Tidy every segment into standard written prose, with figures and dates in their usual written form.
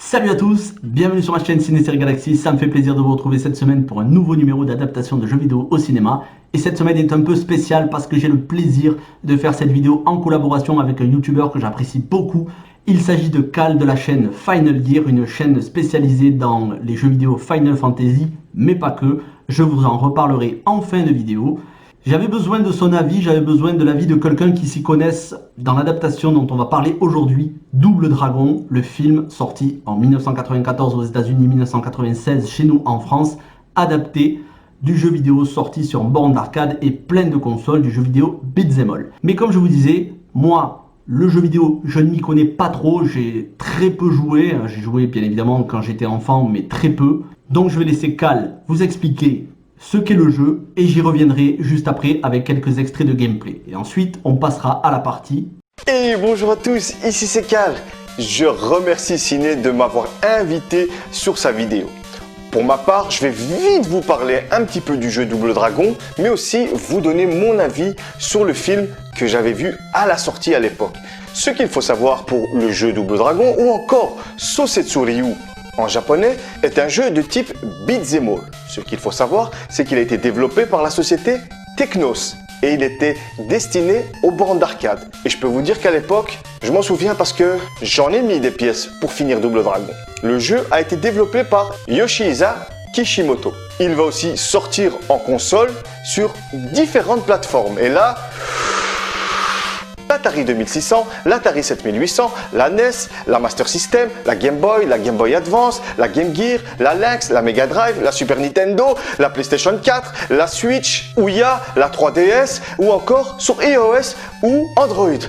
Salut à tous, bienvenue sur ma chaîne Ciné Série Galaxy, ça me fait plaisir de vous retrouver cette semaine pour un nouveau numéro d'adaptation de jeux vidéo au cinéma. Et cette semaine est un peu spéciale parce que j'ai le plaisir de faire cette vidéo en collaboration avec un youtubeur que j'apprécie beaucoup. Il s'agit de Cal de la chaîne Final Gear, une chaîne spécialisée dans les jeux vidéo Final Fantasy, mais pas que. Je vous en reparlerai en fin de vidéo. J'avais besoin de son avis, j'avais besoin de l'avis de quelqu'un qui s'y connaisse dans l'adaptation dont on va parler aujourd'hui, Double Dragon, le film sorti en 1994 aux États-Unis, 1996 chez nous en France, adapté du jeu vidéo sorti sur borne d'arcade et plein de consoles, du jeu vidéo Beat'em All. Mais comme je vous disais, moi, le jeu vidéo, je ne m'y connais pas trop, j'ai très peu joué, j'ai joué bien évidemment quand j'étais enfant, mais très peu. Donc je vais laisser Cal vous expliquer ce qu'est le jeu et j'y reviendrai juste après avec quelques extraits de gameplay. Et ensuite, on passera à la partie. Et bonjour à tous, ici c'est Cal. Je remercie Ciné de m'avoir invité sur sa vidéo. Pour ma part, je vais vite vous parler un petit peu du jeu Double Dragon, mais aussi vous donner mon avis sur le film que j'avais vu à la sortie à l'époque. Ce qu'il faut savoir pour le jeu Double Dragon ou encore Sosetsu Ryu en japonais est un jeu de type Beat'em All. Ce qu'il faut savoir, c'est qu'il a été développé par la société Technos et il était destiné aux bornes d'arcade. Et je peux vous dire qu'à l'époque, je m'en souviens parce que j'en ai mis des pièces pour finir Double Dragon. Le jeu a été développé par Yoshihisa Kishimoto. Il va aussi sortir en console sur différentes plateformes. Et là, l'Atari 2600, l'Atari 7800, la NES, la Master System, la Game Boy Advance, la Game Gear, la Lynx, la Mega Drive, la Super Nintendo, la PlayStation 4, la Switch, Ouya, la 3DS ou encore sur iOS ou Android.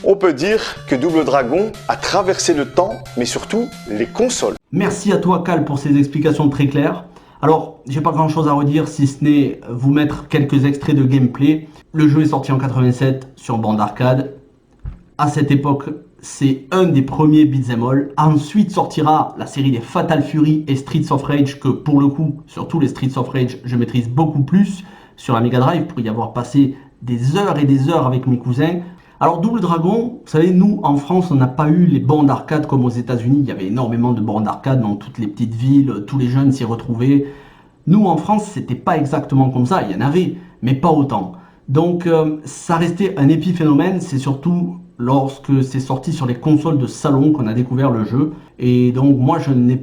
On peut dire que Double Dragon a traversé le temps, mais surtout les consoles. Merci à toi Cal pour ces explications très claires. Alors, j'ai pas grand chose à redire si ce n'est vous mettre quelques extraits de gameplay. Le jeu est sorti en 87 sur bande d'arcade. À cette époque, c'est un des premiers Beat'em All. Ensuite sortira la série des Fatal Fury et Streets of Rage, que pour le coup, surtout les Streets of Rage, je maîtrise beaucoup plus sur la Mega Drive pour y avoir passé des heures et des heures avec mes cousins. Alors Double Dragon, vous savez, nous en France, on n'a pas eu les bornes d'arcade comme aux États-Unis. Il y avait énormément de bornes d'arcade dans toutes les petites villes, tous les jeunes s'y retrouvaient. Nous en France, c'était pas exactement comme ça. Il y en avait, mais pas autant. Donc ça restait un épiphénomène. C'est surtout lorsque c'est sorti sur les consoles de salon qu'on a découvert le jeu. Et donc moi, je n'ai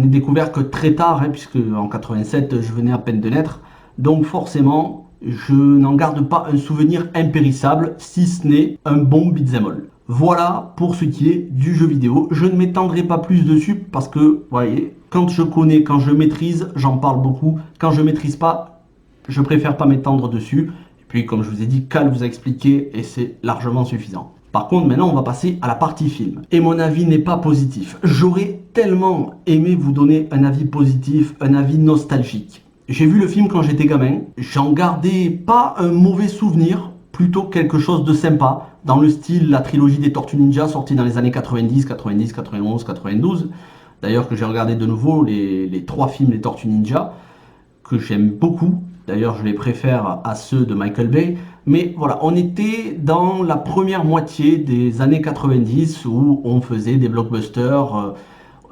découvert que très tard, puisque en 87, je venais à peine de naître. Donc forcément, je n'en garde pas un souvenir impérissable, si ce n'est un bon Beat'em All. Voilà pour ce qui est du jeu vidéo. Je ne m'étendrai pas plus dessus parce que, vous voyez, quand je connais, quand je maîtrise, j'en parle beaucoup. Quand je maîtrise pas, je préfère pas m'étendre dessus. Et puis, comme je vous ai dit, Cal vous a expliqué et c'est largement suffisant. Par contre, maintenant, on va passer à la partie film. Et mon avis n'est pas positif. J'aurais tellement aimé vous donner un avis positif, un avis nostalgique. J'ai vu le film quand j'étais gamin, j'en gardais pas un mauvais souvenir, plutôt quelque chose de sympa, dans le style la trilogie des Tortues Ninja sortie dans les années 90, 90, 91, 92. D'ailleurs que j'ai regardé de nouveau les trois films des Tortues Ninja, que j'aime beaucoup. D'ailleurs je les préfère à ceux de Michael Bay. Mais voilà, on était dans la première moitié des années 90 où on faisait des blockbusters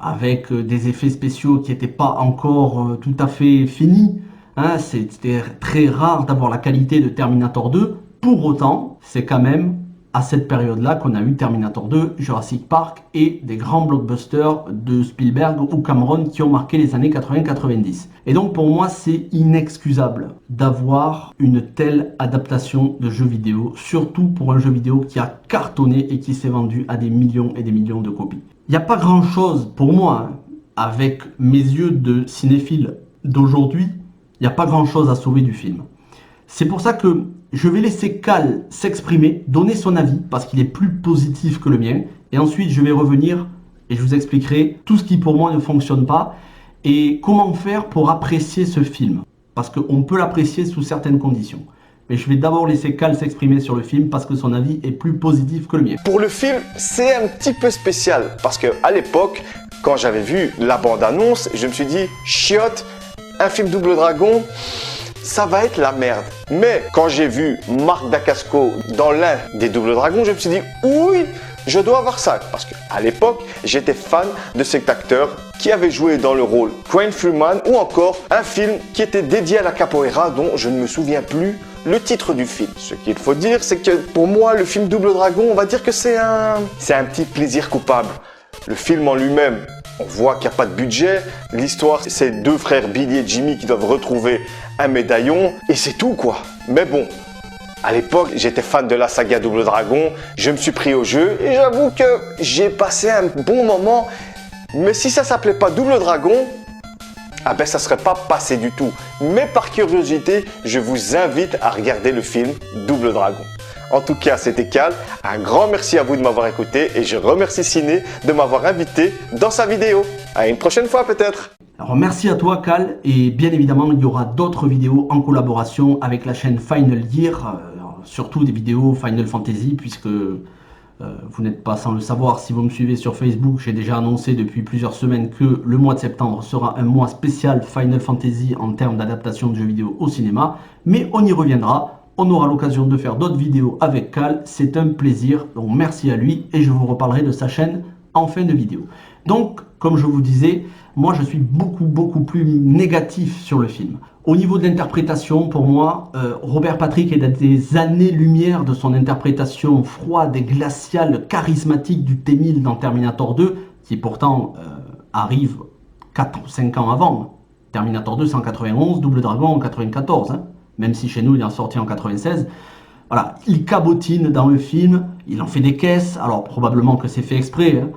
avec des effets spéciaux qui n'étaient pas encore tout à fait finis. C'était très rare d'avoir la qualité de Terminator 2. Pour autant, c'est quand même à cette période-là qu'on a eu Terminator 2, Jurassic Park et des grands blockbusters de Spielberg ou Cameron qui ont marqué les années 80-90. Et donc pour moi, c'est inexcusable d'avoir une telle adaptation de jeu vidéo, surtout pour un jeu vidéo qui a cartonné et qui s'est vendu à des millions et des millions de copies. Il n'y a pas grand chose pour moi, avec mes yeux de cinéphile d'aujourd'hui, il n'y a pas grand chose à sauver du film. C'est pour ça que je vais laisser Cal s'exprimer, donner son avis, parce qu'il est plus positif que le mien. Et ensuite, je vais revenir et je vous expliquerai tout ce qui pour moi ne fonctionne pas et comment faire pour apprécier ce film. Parce qu'on peut l'apprécier sous certaines conditions. Mais je vais d'abord laisser Cal s'exprimer sur le film parce que son avis est plus positif que le mien. Pour le film, c'est un petit peu spécial parce que à l'époque, quand j'avais vu la bande-annonce, je me suis dit, chiotte, un film Double Dragon, ça va être la merde. Mais quand j'ai vu Marc Dacascos dans l'un des Double Dragons, je me suis dit, oui, Je dois avoir ça parce qu'à l'époque, j'étais fan de cet acteur qui avait joué dans le rôle Quentin Freeman ou encore un film qui était dédié à la capoeira dont je ne me souviens plus le titre du film. Ce qu'il faut dire, c'est que pour moi, le film Double Dragon, on va dire que c'est un petit plaisir coupable. Le film en lui-même, on voit qu'il n'y a pas de budget. L'histoire, c'est deux frères Billy et Jimmy qui doivent retrouver un médaillon et c'est tout quoi. Mais bon, à l'époque, j'étais fan de la saga Double Dragon. Je me suis pris au jeu et j'avoue que j'ai passé un bon moment. Mais si ça s'appelait pas Double Dragon, ah ben ça serait pas passé du tout. Mais par curiosité, je vous invite à regarder le film Double Dragon. En tout cas, c'était Cal. Un grand merci à vous de m'avoir écouté et je remercie Ciné de m'avoir invité dans sa vidéo. À une prochaine fois peut-être. Alors merci à toi Cal, et bien évidemment il y aura d'autres vidéos en collaboration avec la chaîne Final Gear, surtout des vidéos Final Fantasy, puisque vous n'êtes pas sans le savoir, si vous me suivez sur Facebook, j'ai déjà annoncé depuis plusieurs semaines que le mois de septembre sera un mois spécial Final Fantasy en termes d'adaptation de jeux vidéo au cinéma, mais on y reviendra, on aura l'occasion de faire d'autres vidéos avec Cal, c'est un plaisir, donc merci à lui, et je vous reparlerai de sa chaîne en fin de vidéo. Donc, comme je vous disais, moi je suis beaucoup plus négatif sur le film. Au niveau de l'interprétation, pour moi, Robert Patrick est à des années-lumière de son interprétation froide et glaciale, charismatique du T-1000 dans Terminator 2, qui pourtant arrive 4 ou 5 ans avant. Terminator 2 c'est en 91, Double Dragon en 94, hein, même si chez nous il est sorti en 96. Voilà, il cabotine dans le film, il en fait des caisses, alors probablement que c'est fait exprès, hein,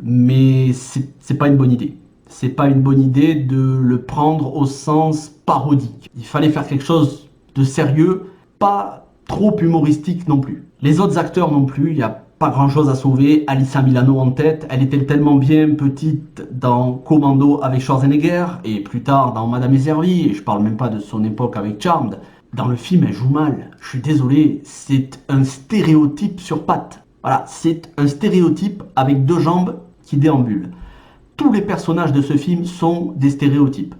mais c'est pas une bonne idée. C'est pas une bonne idée de le prendre au sens parodique. Il fallait faire quelque chose de sérieux, pas trop humoristique non plus. Les autres acteurs non plus, il n'y a pas grand chose à sauver. Alyssa Milano en tête, elle était tellement bien petite dans Commando avec Schwarzenegger, et plus tard dans Madame et Servie, et je parle même pas de son époque avec Charmed. Dans le film, elle joue mal. Je suis désolé, c'est un stéréotype sur pattes. Voilà, c'est un stéréotype avec deux jambes qui déambulent. Tous les personnages de ce film sont des stéréotypes.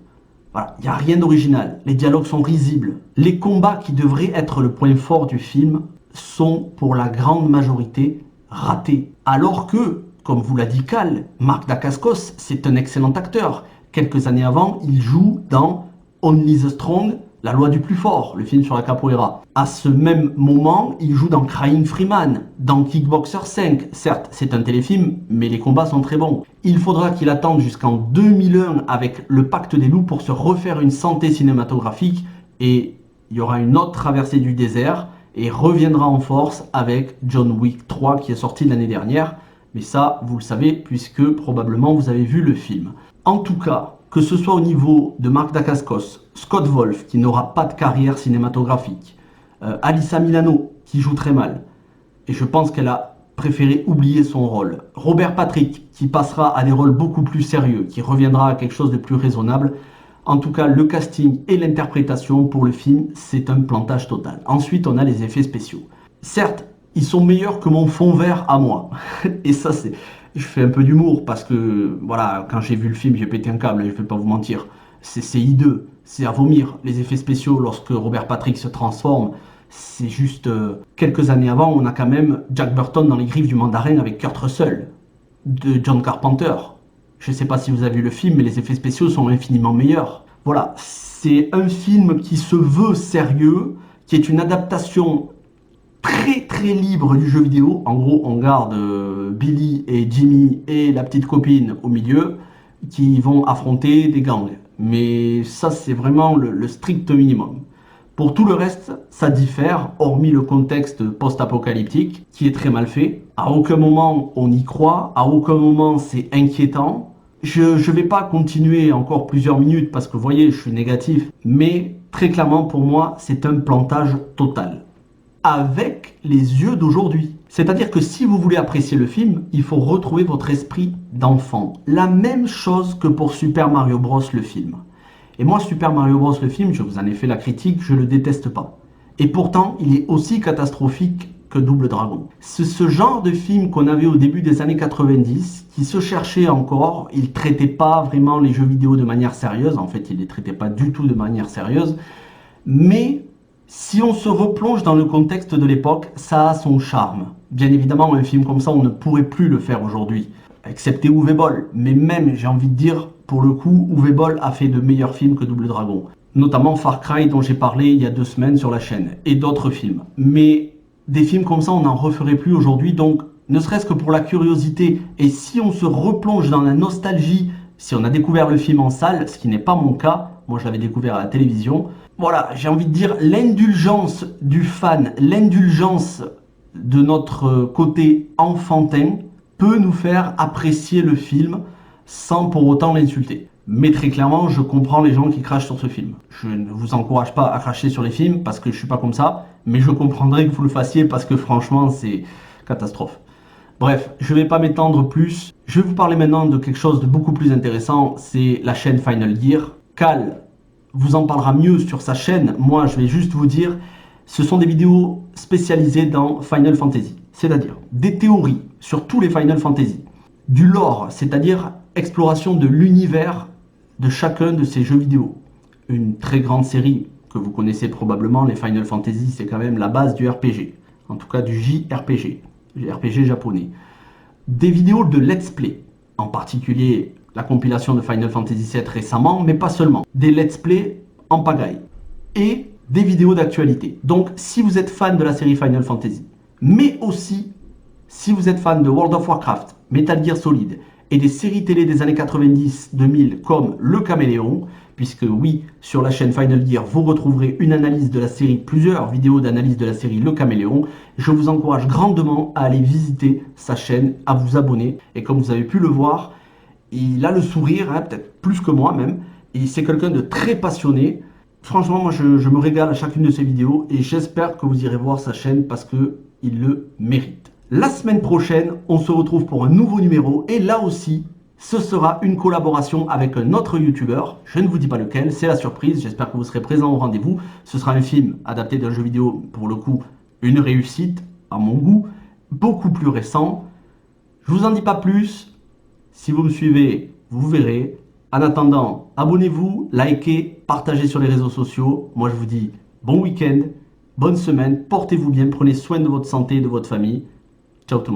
Voilà, il n'y a rien d'original. Les dialogues sont risibles. Les combats qui devraient être le point fort du film sont pour la grande majorité ratés. Alors que, comme vous l'a dit Cal, Mark Dacascos, c'est un excellent acteur. Quelques années avant, il joue dans Only the Strong, La loi du plus fort, le film sur la capoeira. À ce même moment, il joue dans Crying Freeman, dans Kickboxer 5. Certes, c'est un téléfilm, mais les combats sont très bons. Il faudra qu'il attende jusqu'en 2001 avec Le Pacte des Loups pour se refaire une santé cinématographique, et il y aura une autre traversée du désert et reviendra en force avec John Wick 3 qui est sorti l'année dernière. Mais ça, vous le savez puisque probablement vous avez vu le film. En tout cas, que ce soit au niveau de Mark Dacascos, Scott Wolf qui n'aura pas de carrière cinématographique, Alyssa Milano qui joue très mal, et je pense qu'elle a préféré oublier son rôle, Robert Patrick qui passera à des rôles beaucoup plus sérieux, qui reviendra à quelque chose de plus raisonnable. En tout cas, le casting et l'interprétation pour le film, c'est un plantage total. Ensuite, on a les effets spéciaux. Certes, ils sont meilleurs que mon fond vert à moi, et ça c'est... Je fais un peu d'humour parce que, voilà, quand j'ai vu le film, j'ai pété un câble, je ne vais pas vous mentir. C'est hideux, c'est à vomir. Les effets spéciaux, lorsque Robert Patrick se transforme, c'est juste... quelques années avant, on a quand même Jack Burton dans Les Griffes du Mandarin avec Kurt Russell, de John Carpenter. Je ne sais pas si vous avez vu le film, mais les effets spéciaux sont infiniment meilleurs. Voilà, c'est un film qui se veut sérieux, qui est une adaptation très libre du jeu vidéo. En gros, on garde Billy et Jimmy et la petite copine au milieu qui vont affronter des gangs. Mais ça, c'est vraiment le strict minimum. Pour tout le reste, ça diffère, hormis le contexte post-apocalyptique qui est très mal fait. À aucun moment on y croit, à aucun moment c'est inquiétant. Je ne vais pas continuer encore plusieurs minutes parce que vous voyez, je suis négatif. Mais très clairement, pour moi, c'est un plantage total. Avec les yeux d'aujourd'hui. C'est-à-dire que si vous voulez apprécier le film, il faut retrouver votre esprit d'enfant. La même chose que pour Super Mario Bros le film. Et moi, Super Mario Bros le film, je vous en ai fait la critique, je le déteste pas. Et pourtant, il est aussi catastrophique que Double Dragon. C'est ce genre de film qu'on avait au début des années 90, qui se cherchait encore, il traitait pas vraiment les jeux vidéo de manière sérieuse, en fait, il les traitait pas du tout de manière sérieuse, mais Si on se replonge dans le contexte de l'époque, ça a son charme. Bien évidemment, un film comme ça, on ne pourrait plus le faire aujourd'hui, excepté Uwe Boll. Mais même, j'ai envie de dire, pour le coup, Uwe Boll a fait de meilleurs films que Double Dragon. Notamment Far Cry, dont j'ai parlé il y a 2 semaines sur la chaîne, et d'autres films. Mais des films comme ça, on n'en referait plus aujourd'hui, donc ne serait-ce que pour la curiosité, et si on se replonge dans la nostalgie, si on a découvert le film en salle, ce qui n'est pas mon cas, moi je l'avais découvert à la télévision, voilà, j'ai envie de dire l'indulgence du fan, l'indulgence de notre côté enfantin peut nous faire apprécier le film sans pour autant l'insulter. Mais très clairement, je comprends les gens qui crachent sur ce film. Je ne vous encourage pas à cracher sur les films parce que je suis pas comme ça, mais je comprendrai que vous le fassiez parce que franchement, c'est catastrophe. Bref, je vais pas m'étendre plus. Je vais vous parler maintenant de quelque chose de beaucoup plus intéressant, c'est la chaîne Final Gear. Cal vous en parlera mieux sur sa chaîne. Moi, je vais juste vous dire, ce sont des vidéos spécialisées dans Final Fantasy. C'est-à-dire des théories sur tous les Final Fantasy. Du lore, c'est-à-dire exploration de l'univers de chacun de ces jeux vidéo. Une très grande série que vous connaissez probablement, les Final Fantasy, c'est quand même la base du RPG. En tout cas du JRPG, RPG japonais. Des vidéos de let's play, en particulier la compilation de Final Fantasy VII récemment, mais pas seulement. Des let's play en pagaille. Et des vidéos d'actualité. Donc si vous êtes fan de la série Final Fantasy, mais aussi si vous êtes fan de World of Warcraft, Metal Gear Solid et des séries télé des années 90-2000 comme Le Caméléon, puisque oui, sur la chaîne Final Gear, vous retrouverez une analyse de la série, plusieurs vidéos d'analyse de la série Le Caméléon. Je vous encourage grandement à aller visiter sa chaîne, à vous abonner. Et comme vous avez pu le voir, il a le sourire, hein, peut-être plus que moi même, et c'est quelqu'un de très passionné. Franchement, moi je me régale à chacune de ses vidéos et j'espère que vous irez voir sa chaîne parce qu'il le mérite. La semaine prochaine, on se retrouve pour un nouveau numéro et là aussi, ce sera une collaboration avec un autre youtubeur. Je ne vous dis pas lequel, c'est la surprise. J'espère que vous serez présents au rendez-vous. Ce sera un film adapté d'un jeu vidéo, pour le coup, une réussite, à mon goût, beaucoup plus récent. Je vous en dis pas plus. Si vous me suivez, vous verrez. En attendant, abonnez-vous, likez, partagez sur les réseaux sociaux. Moi, je vous dis bon week-end, bonne semaine, portez-vous bien, prenez soin de votre santé et de votre famille. Ciao tout le monde.